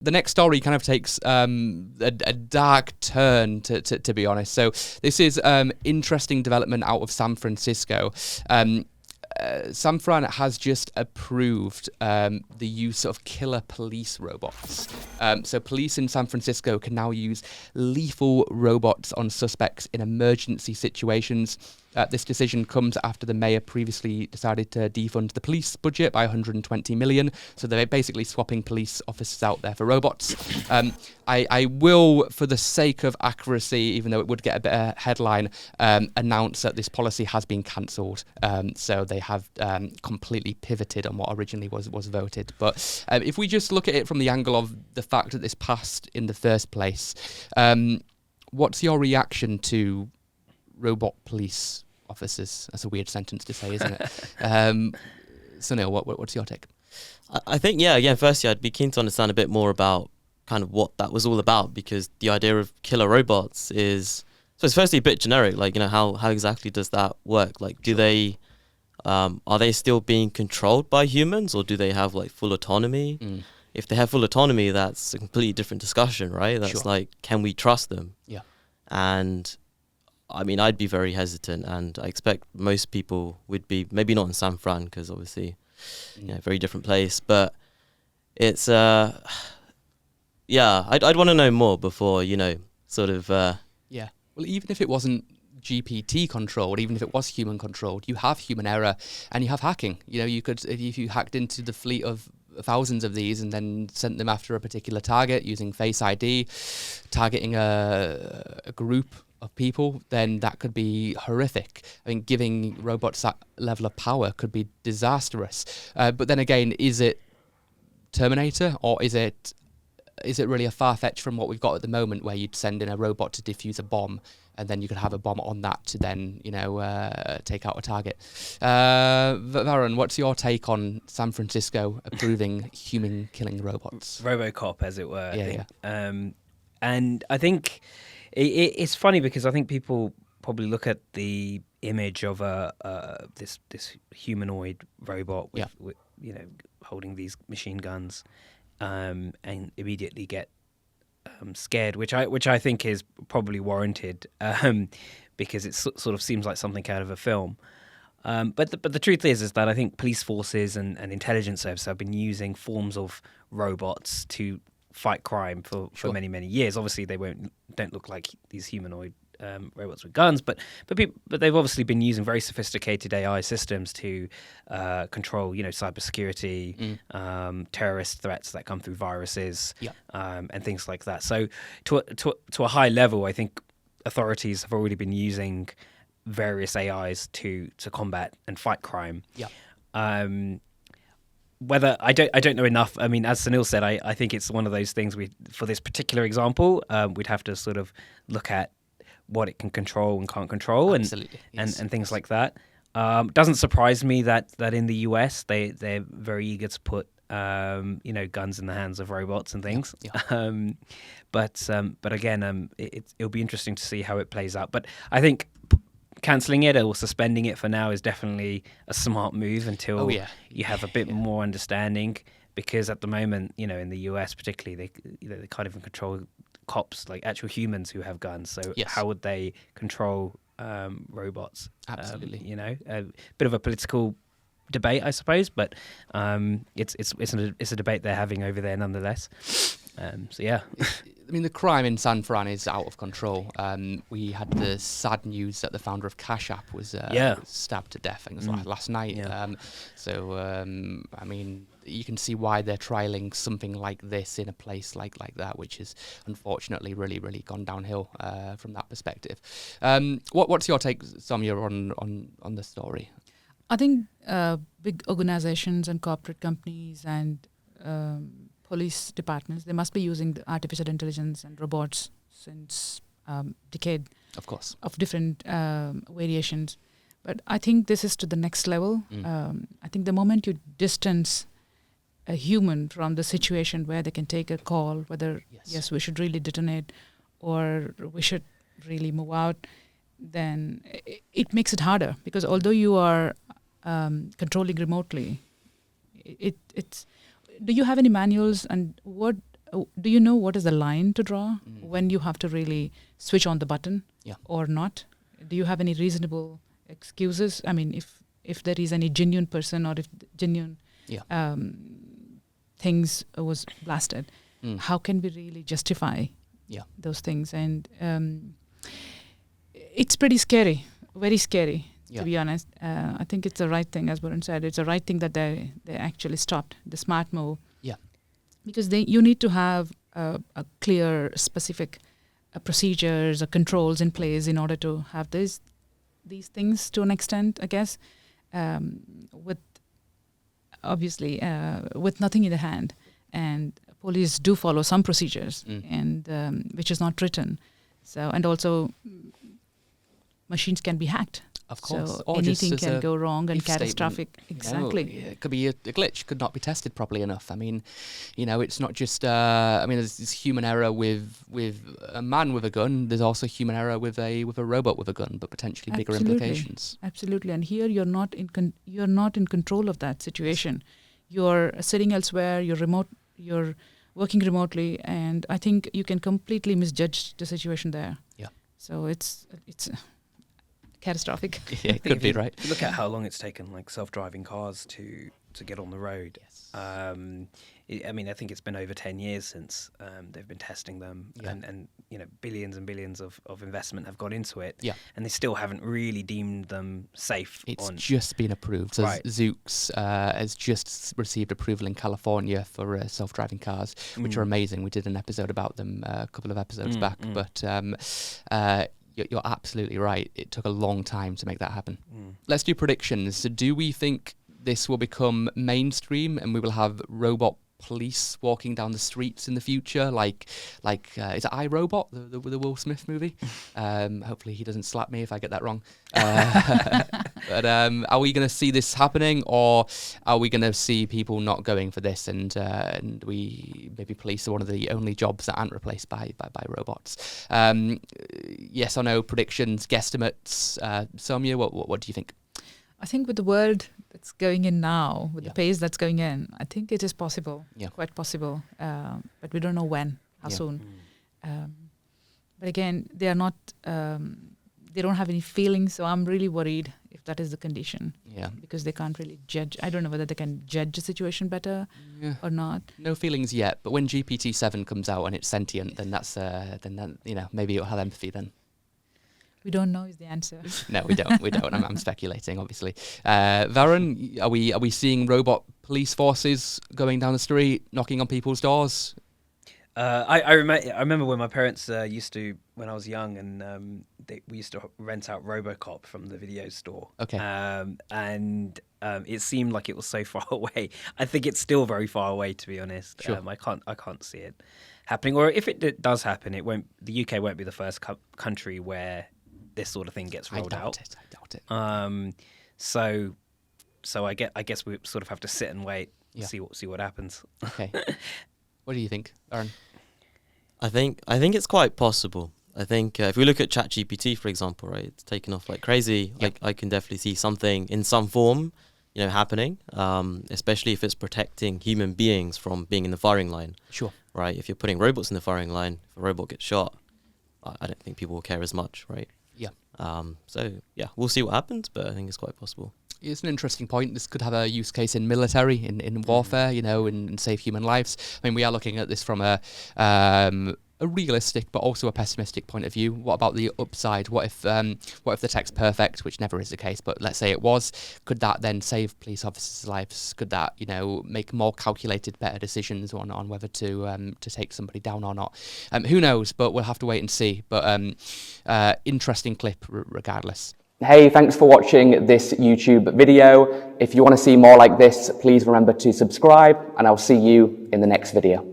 The next story kind of takes a dark turn, to be honest. So this is interesting development out of San Francisco. San Fran has just approved the use of killer police robots. So police in San Francisco can now use lethal robots on suspects in emergency situations. This decision comes after the mayor previously decided to defund the police budget by $120 million. So they're basically swapping police officers out there for robots. I will, for the sake of accuracy, even though it would get a better headline, announce that this policy has been cancelled. So they have completely pivoted on what originally was voted. But if we just look at it from the angle of the fact that this passed in the first place, what's your reaction to robot police officers? That's a weird sentence to say, isn't it? So Neil, what's your take? I think, again, firstly, I'd be keen to understand a bit more about kind of what that was all about, because the idea of killer robots is, so it's firstly a bit generic, like, how exactly does that work? Like, do they, are they still being controlled by humans, or do they have like full autonomy? If they have full autonomy, that's a completely different discussion, right? That's like, can we trust them? Yeah. And I mean, I'd be very hesitant, and I expect most people would be, maybe not in San Fran, because obviously, very different place, but it's, I'd want to know more before, sort of... Yeah, well, even if it wasn't GPT controlled, even if it was human controlled, you have human error and you have hacking. You could, if you hacked into the fleet of thousands of these and then sent them after a particular target using Face ID, targeting a group of people, then that could be horrific. I mean, giving robots that level of power could be disastrous. But then again, is it Terminator, or is it really a far-fetched from what we've got at the moment, where you'd send in a robot to defuse a bomb, and then you could have a bomb on that to then, take out a target. Varun, what's your take on San Francisco approving human-killing robots? RoboCop, as it were. Yeah. And I think it's funny, because I think people probably look at the image of this humanoid robot with holding these machine guns, and immediately get scared, which I think is probably warranted, because it sort of seems like something out of a film. But the truth is that I think police forces and intelligence services have been using forms of robots to fight crime for many, many years. Obviously, they don't look like these humanoid robots with guns, but they've obviously been using very sophisticated AI systems to control, cybersecurity, terrorist threats that come through viruses, and things like that. So to a high level, I think authorities have already been using various AIs to combat and fight crime. Whether I don't know enough. I mean, as Sunil said, I think it's one of those things for this particular example, we'd have to sort of look at what it can control and can't control, and things like that. Doesn't surprise me that in the US they're very eager to put guns in the hands of robots and things. But again, it'll be interesting to see how it plays out. But I think cancelling it or suspending it for now is definitely a smart move until you have a bit more understanding, because at the moment, in the US particularly, they can't even control cops, like actual humans who have guns. So how would they control robots? Absolutely. A bit of a political debate, I suppose, but it's a debate they're having over there nonetheless. I mean, the crime in San Fran is out of control. We had the sad news that the founder of Cash App was stabbed to death. I think it was last night. I mean, you can see why they're trialing something like this in a place like that, which is unfortunately really, really gone downhill from that perspective. What's your take, Soumya, on the story? I think big organizations and corporate companies and police departments, they must be using the artificial intelligence and robots since decade. Of course. Of different variations. But I think this is to the next level. I think the moment you distance a human from the situation where they can take a call, whether, yes, we should really detonate or we should really move out, then it makes it harder. Because although you are controlling remotely, it's... Do you have any manuals, and what do you know what is the line to draw when you have to really switch on the button or not? Do you have any reasonable excuses? I mean, if there is any genuine person or if genuine things was blasted, how can we really justify those things? And it's pretty scary, very scary, to be honest. I think it's the right thing, as Varun said. It's the right thing that they actually stopped, the smart move. Yeah. Because you need to have a clear, specific procedures or controls in place in order to have these things to an extent, I guess, with obviously with nothing in the hand. And police do follow some procedures, and which is not written. So, and also machines can be hacked. Of course. So or anything can go wrong and if statement, catastrophic. Exactly. It could be a glitch, could not be tested properly enough. I mean, it's not just, there's this human error with a man with a gun. There's also human error with a robot with a gun, but potentially bigger implications. Absolutely. And here you're not in control of that situation. You're sitting elsewhere, you're working remotely, and I think you can completely misjudge the situation there. Yeah. So it's catastrophic. Yeah, it could be, right? If you look at how long it's taken, like self-driving cars to get on the road. Yes. I think it's been over 10 years since they've been testing them, and billions and billions of investment have gone into it, and they still haven't really deemed them safe. It's just been approved. So Zoox has just received approval in California for self-driving cars, which are amazing. We did an episode about them a couple of episodes back, but you're absolutely right. It took a long time to make that happen. Let's do predictions. So do we think this will become mainstream and we will have robot police walking down the streets in the future, like is it iRobot, the Will Smith movie? Hopefully he doesn't slap me if I get that wrong. But are we going to see this happening, or are we going to see people not going for this, and maybe police are one of the only jobs that aren't replaced by robots? Yes or no predictions, guesstimates? Soumya, what do you think? I think with the world that's going in now, with the pace that's going in, I think it is possible, quite possible. But we don't know when, how soon. But again, they are not, they don't have any feelings, so I'm really worried if that is the condition. Yeah. Because they can't really judge. I don't know whether they can judge the situation better or not. No feelings yet, but when GPT-7 comes out and it's sentient, then that's, maybe it'll have empathy then. We don't know is the answer. No, we don't. I'm speculating, obviously. Varun, are we seeing robot police forces going down the street, knocking on people's doors? I remember when my parents used to, when I was young, and we used to rent out RoboCop from the video store. Okay. And it seemed like it was so far away. I think it's still very far away, to be honest. Sure. I can't see it happening. Or if it does happen, the UK won't be the first country where this sort of thing gets rolled out. I doubt it. So I guess we sort of have to sit and wait, see what happens. Okay. What do you think, Aaron? I think it's quite possible. I think if we look at ChatGPT, for example, right, it's taken off like crazy. Yep. I can definitely see something in some form, happening. Especially if it's protecting human beings from being in the firing line. Sure. Right. If you're putting robots in the firing line, if a robot gets shot, I don't think people will care as much, right? Yeah. We'll see what happens, but I think it's quite possible. It's an interesting point. This could have a use case in military, in warfare, and save human lives. I mean, we are looking at this from a realistic but also a pessimistic point of view. What about the upside? What if the tech's perfect, which never is the case, but let's say it was? Could that then save police officers' lives? Could that, make more calculated, better decisions on whether to take somebody down or not? Who knows? But we'll have to wait and see. But interesting clip regardless. Hey, thanks for watching this YouTube video. If you want to see more like this, please remember to subscribe, and I'll see you in the next video.